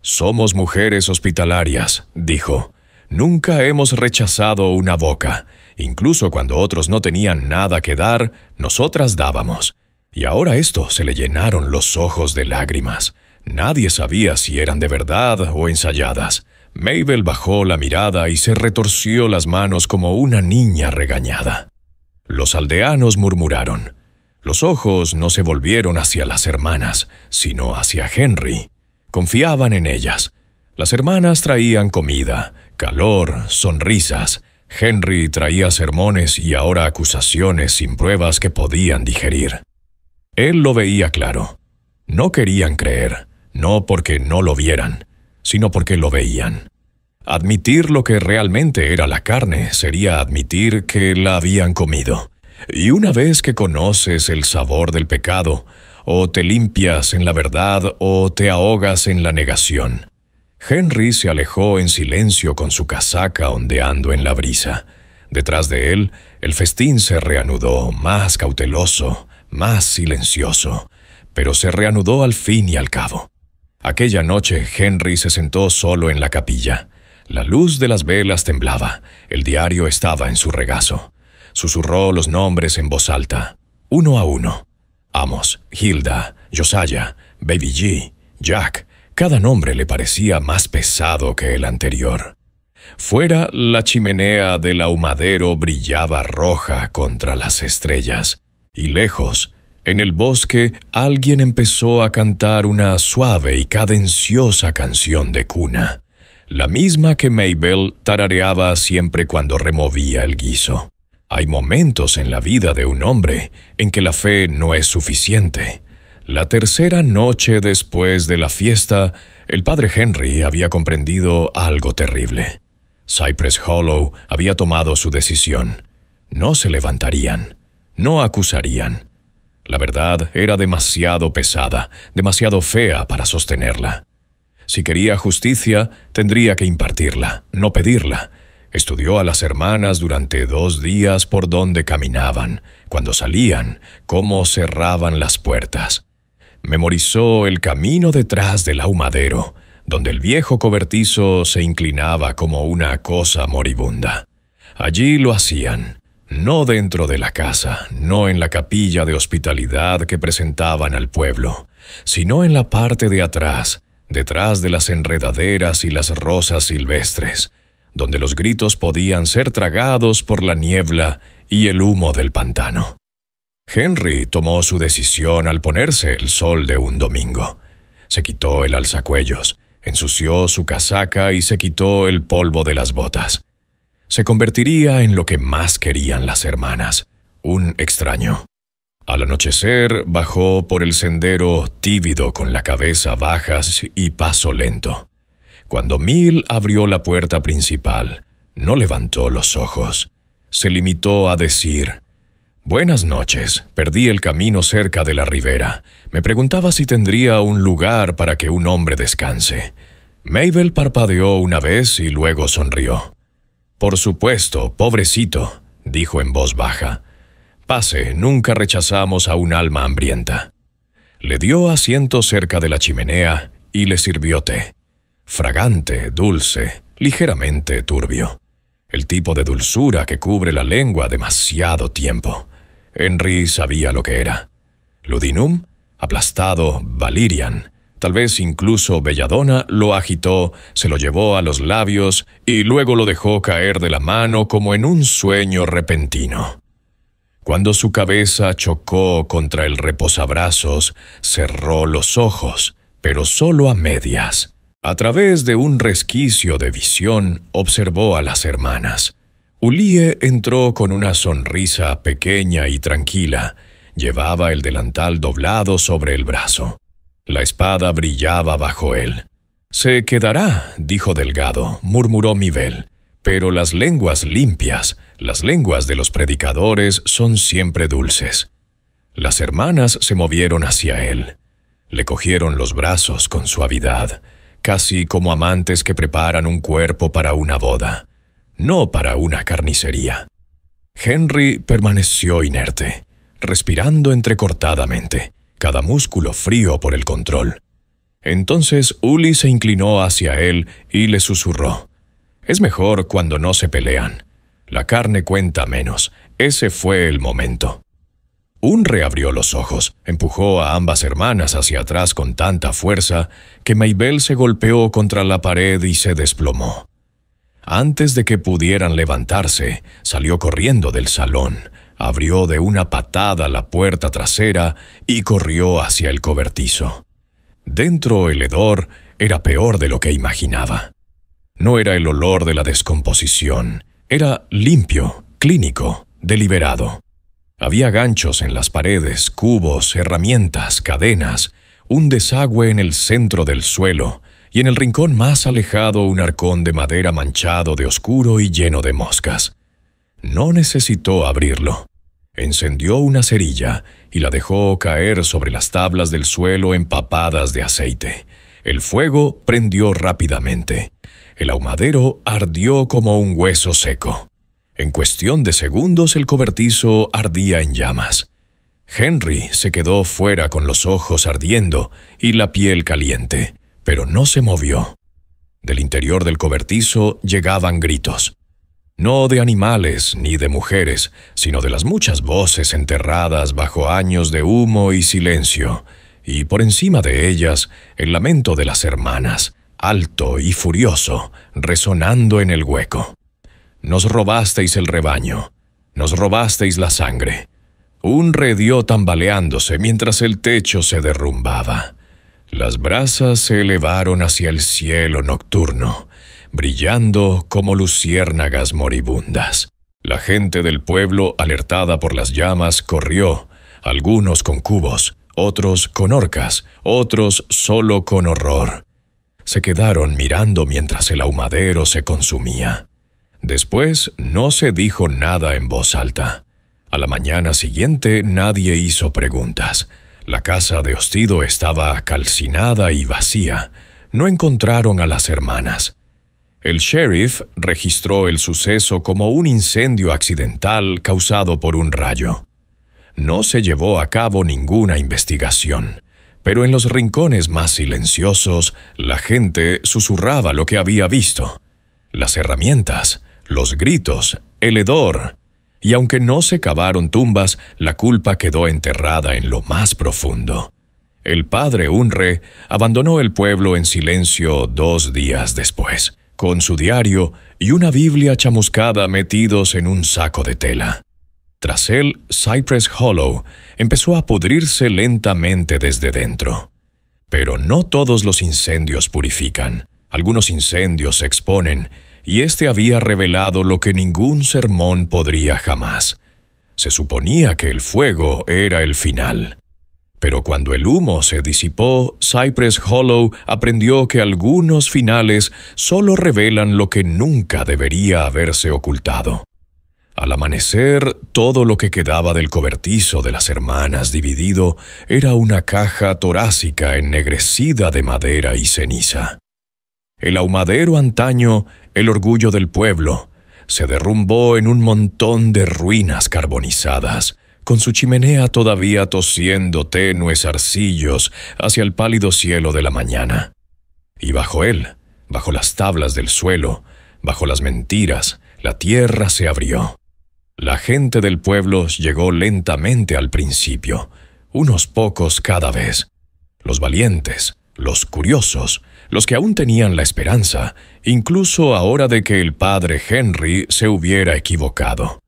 «Somos mujeres hospitalarias», dijo. «Nunca hemos rechazado una boca. Incluso cuando otros no tenían nada que dar, nosotras dábamos. Y ahora esto se le llenaron los ojos de lágrimas. Nadie sabía si eran de verdad o ensayadas. Mabel bajó la mirada y se retorció las manos como una niña regañada. Los aldeanos murmuraron. Los ojos no se volvieron hacia las hermanas, sino hacia Henry. Confiaban en ellas. Las hermanas traían comida, calor, sonrisas. Henry traía sermones y ahora acusaciones sin pruebas que podían digerir. Él lo veía claro. No querían creer, no porque no lo vieran, sino porque lo veían. Admitir lo que realmente era la carne sería admitir que la habían comido. Y una vez que conoces el sabor del pecado, o te limpias en la verdad o te ahogas en la negación. Henry se alejó en silencio con su casaca ondeando en la brisa. Detrás de él, el festín se reanudó, más cauteloso, más silencioso, pero se reanudó al fin y al cabo. Aquella noche Henry se sentó solo en la capilla. La luz de las velas temblaba, el diario estaba en su regazo. Susurró los nombres en voz alta, uno a uno. Amos, Hilda, Josiah, Baby G, Jack. Cada nombre le parecía más pesado que el anterior. Fuera, la chimenea del ahumadero brillaba roja contra las estrellas. Y lejos, en el bosque, alguien empezó a cantar una suave y cadenciosa canción de cuna. La misma que Mabel tarareaba siempre cuando removía el guiso. Hay momentos en la vida de un hombre en que la fe no es suficiente. La tercera noche después de la fiesta, el padre Henry había comprendido algo terrible. Cypress Hollow había tomado su decisión. No se levantarían, no acusarían. La verdad era demasiado pesada, demasiado fea para sostenerla. Si quería justicia, tendría que impartirla, no pedirla. Estudió a las hermanas durante 2 días por donde caminaban, cuando salían, cómo cerraban las puertas. Memorizó el camino detrás del ahumadero, donde el viejo cobertizo se inclinaba como una cosa moribunda. Allí lo hacían, no dentro de la casa, no en la capilla de hospitalidad que presentaban al pueblo, sino en la parte de atrás, detrás de las enredaderas y las rosas silvestres, donde los gritos podían ser tragados por la niebla y el humo del pantano. Henry tomó su decisión al ponerse el sol de un domingo. Se quitó el alzacuellos, ensució su casaca y se quitó el polvo de las botas. Se convertiría en lo que más querían las hermanas, un extraño. Al anochecer bajó por el sendero tívido con la cabeza baja y paso lento. Cuando Mill abrió la puerta principal, no levantó los ojos. Se limitó a decir: «Buenas noches, perdí el camino cerca de la ribera. Me preguntaba si tendría un lugar para que un hombre descanse». Mabel parpadeó una vez y luego sonrió. «Por supuesto, pobrecito», dijo en voz baja. «Pase, nunca rechazamos a un alma hambrienta». Le dio asiento cerca de la chimenea y le sirvió té. Fragante, dulce, ligeramente turbio. El tipo de dulzura que cubre la lengua demasiado tiempo. Henry sabía lo que era. Ludinum, aplastado, Valirian, tal vez incluso Belladonna, lo agitó, se lo llevó a los labios y luego lo dejó caer de la mano como en un sueño repentino. Cuando su cabeza chocó contra el reposabrazos, cerró los ojos, pero solo a medias. A través de un resquicio de visión, observó a las hermanas. Ulie entró con una sonrisa pequeña y tranquila. Llevaba el delantal doblado sobre el brazo. La espada brillaba bajo él. «Se quedará», dijo Delgado, murmuró Mabel. «Pero las lenguas limpias, las lenguas de los predicadores son siempre dulces». Las hermanas se movieron hacia él. Le cogieron los brazos con suavidad, casi como amantes que preparan un cuerpo para una boda, no para una carnicería. Henry permaneció inerte, respirando entrecortadamente, cada músculo frío por el control. Entonces Uli se inclinó hacia él y le susurró: «Es mejor cuando no se pelean. La carne cuenta menos. Ese fue el momento. Unre abrió los ojos, empujó a ambas hermanas hacia atrás con tanta fuerza que Maybelle se golpeó contra la pared y se desplomó. Antes de que pudieran levantarse, salió corriendo del salón, abrió de una patada la puerta trasera y corrió hacia el cobertizo. Dentro el hedor era peor de lo que imaginaba. No era el olor de la descomposición, era limpio, clínico, deliberado. Había ganchos en las paredes, cubos, herramientas, cadenas, un desagüe en el centro del suelo y en el rincón más alejado un arcón de madera manchado de oscuro y lleno de moscas. No necesitó abrirlo. Encendió una cerilla y la dejó caer sobre las tablas del suelo empapadas de aceite. El fuego prendió rápidamente. El ahumadero ardió como un hueso seco. En cuestión de segundos el cobertizo ardía en llamas. Henry se quedó fuera con los ojos ardiendo y la piel caliente, pero no se movió. Del interior del cobertizo llegaban gritos. No de animales ni de mujeres, sino de las muchas voces enterradas bajo años de humo y silencio, y por encima de ellas el lamento de las hermanas, alto y furioso, resonando en el hueco. Nos robasteis el rebaño, nos robasteis la sangre. Unre dio tambaleándose mientras el techo se derrumbaba. Las brasas se elevaron hacia el cielo nocturno, brillando como luciérnagas moribundas. La gente del pueblo, alertada por las llamas, corrió, algunos con cubos, otros con horcas, otros solo con horror. Se quedaron mirando mientras el ahumadero se consumía. Después no se dijo nada en voz alta. A la mañana siguiente nadie hizo preguntas. La casa de Ostido estaba calcinada y vacía. No encontraron a las hermanas. El sheriff registró el suceso como un incendio accidental causado por un rayo. No se llevó a cabo ninguna investigación, pero en los rincones más silenciosos la gente susurraba lo que había visto. Las herramientas, los gritos, el hedor. Y aunque no se cavaron tumbas, la culpa quedó enterrada en lo más profundo. El padre Unre abandonó el pueblo en silencio 2 días después, con su diario y una Biblia chamuscada metidos en un saco de tela. Tras él, Cypress Hollow empezó a pudrirse lentamente desde dentro. Pero no todos los incendios purifican. Algunos incendios se exponen, y este había revelado lo que ningún sermón podría jamás. Se suponía que el fuego era el final. Pero cuando el humo se disipó, Cypress Hollow aprendió que algunos finales solo revelan lo que nunca debería haberse ocultado. Al amanecer, todo lo que quedaba del cobertizo de las hermanas dividido era una caja torácica ennegrecida de madera y ceniza. El ahumadero antaño, el orgullo del pueblo, se derrumbó en un montón de ruinas carbonizadas, con su chimenea todavía tosiendo tenues arcillos hacia el pálido cielo de la mañana. Y bajo él, bajo las tablas del suelo, bajo las mentiras, la tierra se abrió. La gente del pueblo llegó lentamente al principio, unos pocos cada vez. Los valientes, los curiosos, los que aún tenían la esperanza, incluso ahora de que el padre Henry se hubiera equivocado.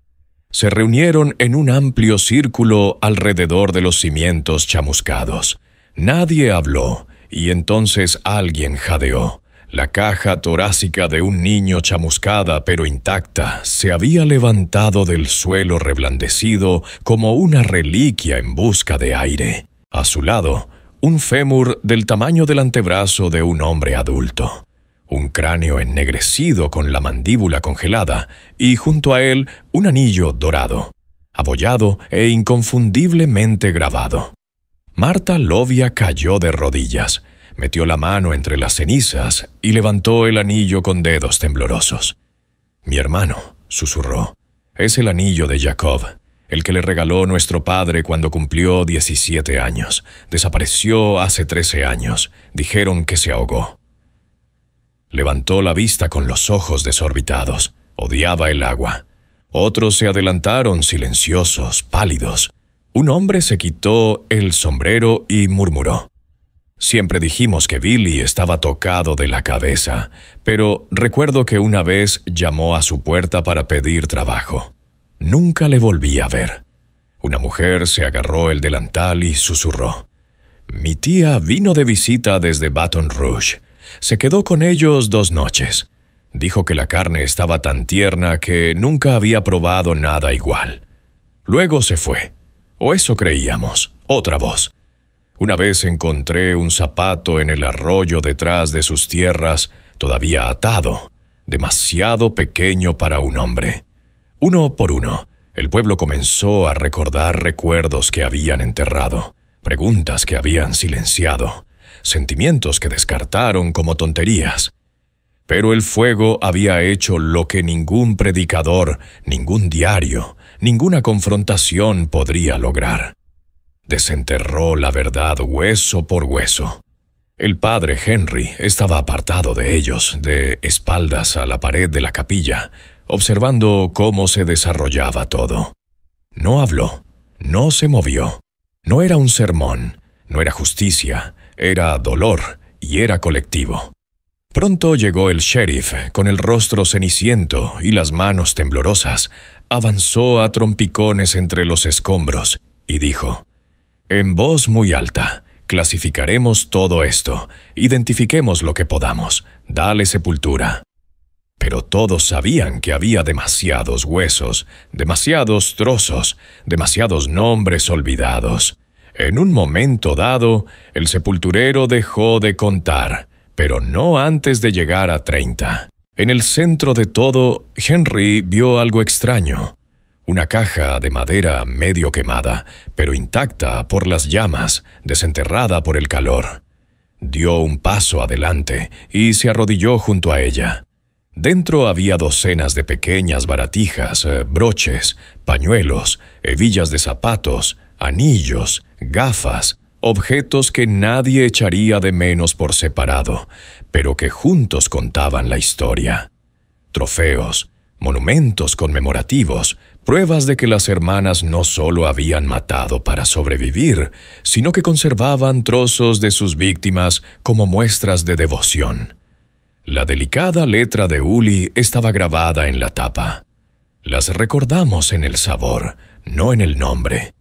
Se reunieron en un amplio círculo alrededor de los cimientos chamuscados. Nadie habló, y entonces alguien jadeó. La caja torácica de un niño chamuscada pero intacta se había levantado del suelo reblandecido como una reliquia en busca de aire. A su lado, un fémur del tamaño del antebrazo de un hombre adulto, un cráneo ennegrecido con la mandíbula congelada y junto a él un anillo dorado, abollado e inconfundiblemente grabado. Marta Lovia cayó de rodillas, metió la mano entre las cenizas y levantó el anillo con dedos temblorosos. «Mi hermano», susurró, «es el anillo de Jacob, el que le regaló nuestro padre cuando cumplió 17 años. Desapareció hace 13 años. Dijeron que se ahogó». Levantó la vista con los ojos desorbitados. Odiaba el agua. Otros se adelantaron silenciosos, pálidos. Un hombre se quitó el sombrero y murmuró: «Siempre dijimos que Billy estaba tocado de la cabeza, pero recuerdo que una vez llamó a su puerta para pedir trabajo. Nunca le volví a ver». Una mujer se agarró el delantal y susurró: «Mi tía vino de visita desde Baton Rouge. Se quedó con ellos 2 noches. Dijo que la carne estaba tan tierna que nunca había probado nada igual. Luego se fue. O eso creíamos». Otra voz: «Una vez encontré un zapato en el arroyo detrás de sus tierras, todavía atado, demasiado pequeño para un hombre». Uno por uno, el pueblo comenzó a recordar recuerdos que habían enterrado, preguntas que habían silenciado, sentimientos que descartaron como tonterías. Pero el fuego había hecho lo que ningún predicador, ningún diario, ninguna confrontación podría lograr. Desenterró la verdad hueso por hueso. El padre Henry estaba apartado de ellos, de espaldas a la pared de la capilla, observando cómo se desarrollaba todo. No habló, no se movió. No era un sermón, no era justicia, era dolor y era colectivo. Pronto llegó el sheriff, con el rostro ceniciento y las manos temblorosas. Avanzó a trompicones entre los escombros y dijo: «En voz muy alta, clasificaremos todo esto, identifiquemos lo que podamos, dale sepultura». Pero todos sabían que había demasiados huesos, demasiados trozos, demasiados nombres olvidados. En un momento dado, el sepulturero dejó de contar, pero no antes de llegar a 30. En el centro de todo, Henry vio algo extraño. Una caja de madera medio quemada, pero intacta por las llamas, desenterrada por el calor. Dio un paso adelante y se arrodilló junto a ella. Dentro había docenas de pequeñas baratijas, broches, pañuelos, hebillas de zapatos, anillos, gafas, objetos que nadie echaría de menos por separado, pero que juntos contaban la historia. Trofeos, monumentos conmemorativos, pruebas de que las hermanas no solo habían matado para sobrevivir, sino que conservaban trozos de sus víctimas como muestras de devoción. La delicada letra de Uli estaba grabada en la tapa. Las recordamos en el sabor, no en el nombre.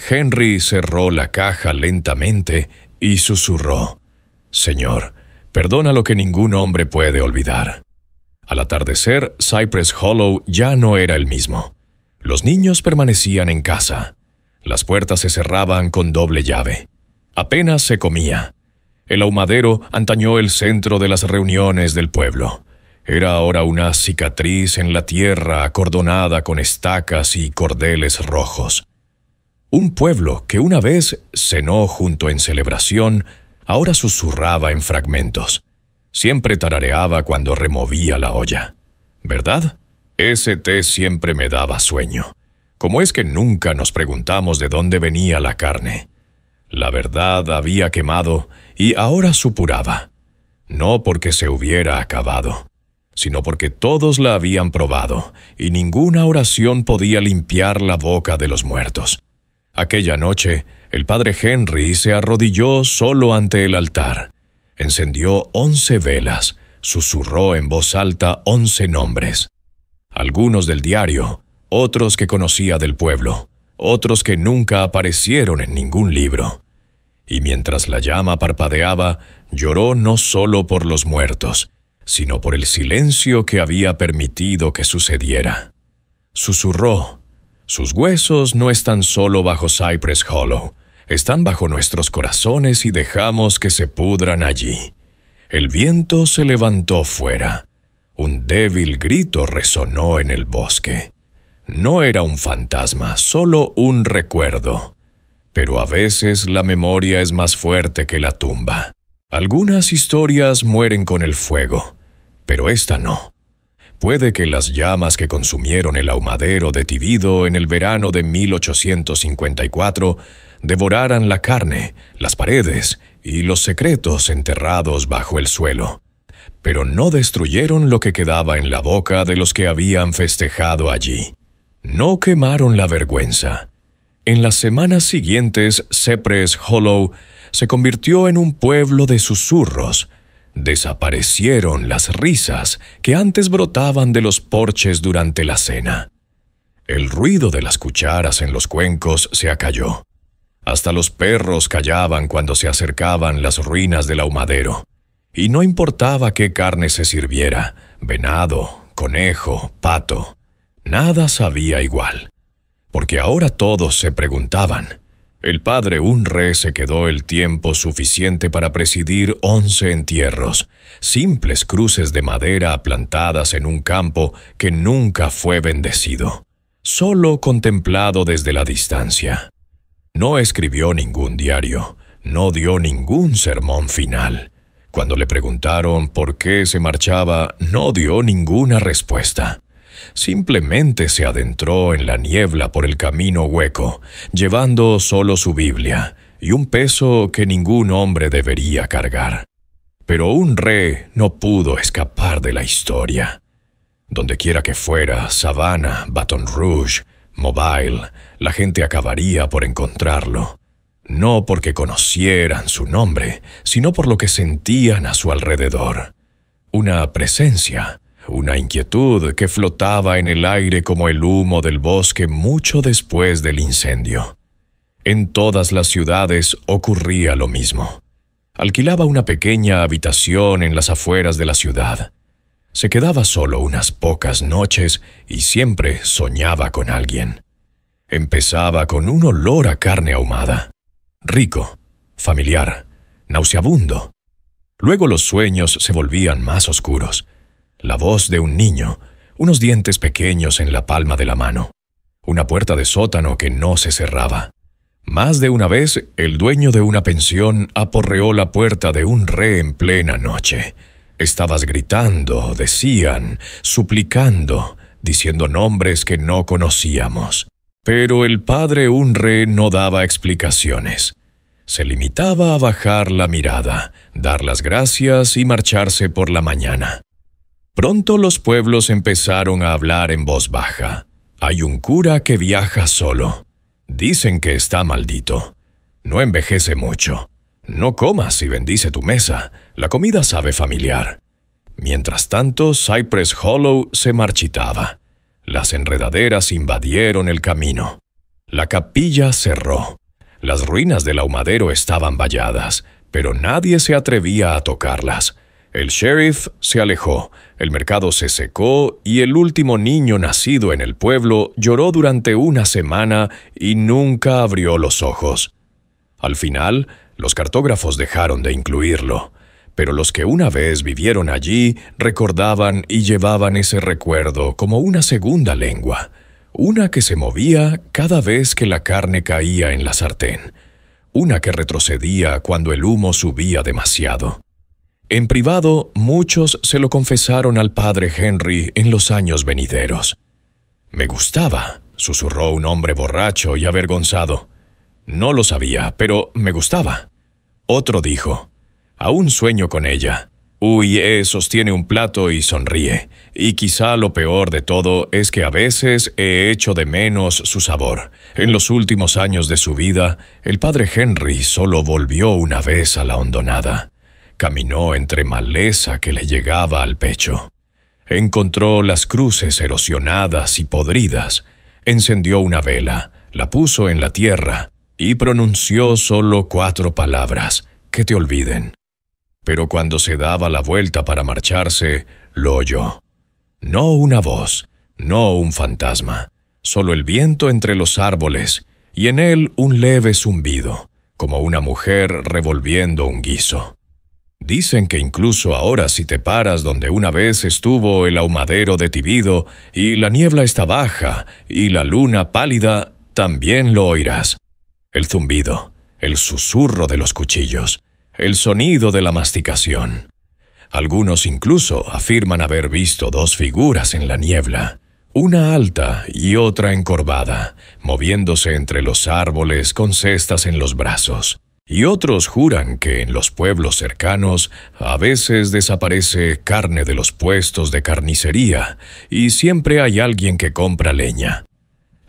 Henry cerró la caja lentamente y susurró: «Señor, perdona lo que ningún hombre puede olvidar». Al atardecer, Cypress Hollow ya no era el mismo. Los niños permanecían en casa. Las puertas se cerraban con doble llave. Apenas se comía. El ahumadero antañó el centro de las reuniones del pueblo. Era ahora una cicatriz en la tierra acordonada con estacas y cordeles rojos. Un pueblo que una vez cenó junto en celebración, ahora susurraba en fragmentos. Siempre tarareaba cuando removía la olla. ¿Verdad? Ese té siempre me daba sueño. ¿Cómo es que nunca nos preguntamos de dónde venía la carne? La verdad había quemado y ahora supuraba. No porque se hubiera acabado, sino porque todos la habían probado y ninguna oración podía limpiar la boca de los muertos. Aquella noche, el padre Henry se arrodilló solo ante el altar. Encendió 11 velas, susurró en voz alta 11 nombres. Algunos del diario, otros que conocía del pueblo, otros que nunca aparecieron en ningún libro. Y mientras la llama parpadeaba, lloró no solo por los muertos, sino por el silencio que había permitido que sucediera. Susurró: «Sus huesos no están solo bajo Cypress Hollow, están bajo nuestros corazones y dejamos que se pudran allí». El viento se levantó fuera. Un débil grito resonó en el bosque. No era un fantasma, solo un recuerdo. Pero a veces la memoria es más fuerte que la tumba. Algunas historias mueren con el fuego, pero esta no. Puede que las llamas que consumieron el ahumadero de Tibido en el verano de 1854 devoraran la carne, las paredes y los secretos enterrados bajo el suelo, pero no destruyeron lo que quedaba en la boca de los que habían festejado allí. No quemaron la vergüenza. En las semanas siguientes, Cypress Hollow se convirtió en un pueblo de susurros. Desaparecieron las risas que antes brotaban de los porches durante la cena. El ruido de las cucharas en los cuencos se acalló. Hasta los perros callaban cuando se acercaban las ruinas del ahumadero. Y no importaba qué carne se sirviera, venado, conejo, pato, nada sabía igual. Porque ahora todos se preguntaban. El padre Unre se quedó el tiempo suficiente para presidir 11 entierros, simples cruces de madera plantadas en un campo que nunca fue bendecido, solo contemplado desde la distancia. No escribió ningún diario, no dio ningún sermón final. Cuando le preguntaron por qué se marchaba, no dio ninguna respuesta. Simplemente se adentró en la niebla por el camino hueco, llevando solo su Biblia y un peso que ningún hombre debería cargar. Pero Unre no pudo escapar de la historia. Dondequiera que fuera, Savannah, Baton Rouge, Mobile, la gente acabaría por encontrarlo. No porque conocieran su nombre, sino por lo que sentían a su alrededor. Una presencia, una inquietud que flotaba en el aire como el humo del bosque mucho después del incendio. En todas las ciudades ocurría lo mismo. Alquilaba una pequeña habitación en las afueras de la ciudad. Se quedaba solo unas pocas noches y siempre soñaba con alguien. Empezaba con un olor a carne ahumada. Rico, familiar, nauseabundo. Luego los sueños se volvían más oscuros. La voz de un niño, unos dientes pequeños en la palma de la mano, una puerta de sótano que no se cerraba. Más de una vez, el dueño de una pensión aporreó la puerta de Unre en plena noche. Estabas gritando, decían, suplicando, diciendo nombres que no conocíamos. Pero el padre Unre no daba explicaciones. Se limitaba a bajar la mirada, dar las gracias y marcharse por la mañana. Pronto los pueblos empezaron a hablar en voz baja. Hay un cura que viaja solo. Dicen que está maldito. No envejece mucho. No comas y bendice tu mesa. La comida sabe familiar. Mientras tanto, Cypress Hollow se marchitaba. Las enredaderas invadieron el camino. La capilla cerró. Las ruinas del ahumadero estaban valladas, pero nadie se atrevía a tocarlas. El sheriff se alejó, el mercado se secó y el último niño nacido en el pueblo lloró durante una semana y nunca abrió los ojos. Al final, los cartógrafos dejaron de incluirlo, pero los que una vez vivieron allí recordaban y llevaban ese recuerdo como una segunda lengua, una que se movía cada vez que la carne caía en la sartén, una que retrocedía cuando el humo subía demasiado. En privado, muchos se lo confesaron al padre Henry en los años venideros. «Me gustaba», susurró un hombre borracho y avergonzado. «No lo sabía, pero me gustaba». Otro dijo, «Aún sueño con ella». Uy, sostiene un plato y sonríe. Y quizá lo peor de todo es que a veces he hecho de menos su sabor. En los últimos años de su vida, el padre Henry solo volvió una vez a la hondonada. Caminó entre maleza que le llegaba al pecho. Encontró las cruces erosionadas y podridas. Encendió una vela, la puso en la tierra y pronunció solo 4 palabras, que te olviden. Pero cuando se daba la vuelta para marcharse, lo oyó. No una voz, no un fantasma, solo el viento entre los árboles, y en él un leve zumbido, como una mujer revolviendo un guiso. Dicen que incluso ahora si te paras donde una vez estuvo el ahumadero de Tibido, y la niebla está baja, y la luna pálida, también lo oirás. El zumbido, el susurro de los cuchillos, el sonido de la masticación. Algunos incluso afirman haber visto 2 figuras en la niebla, una alta y otra encorvada, moviéndose entre los árboles con cestas en los brazos. Y otros juran que en los pueblos cercanos a veces desaparece carne de los puestos de carnicería y siempre hay alguien que compra leña.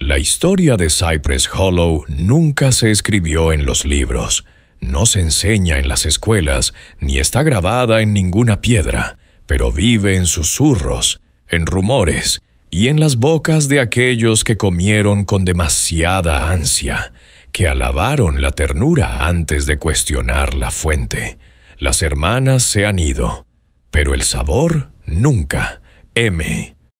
La historia de Cypress Hollow nunca se escribió en los libros, no se enseña en las escuelas, ni está grabada en ninguna piedra, pero vive en susurros, en rumores y en las bocas de aquellos que comieron con demasiada ansia, que alabaron la ternura antes de cuestionar la fuente. Las hermanas se han ido, pero el sabor nunca. M.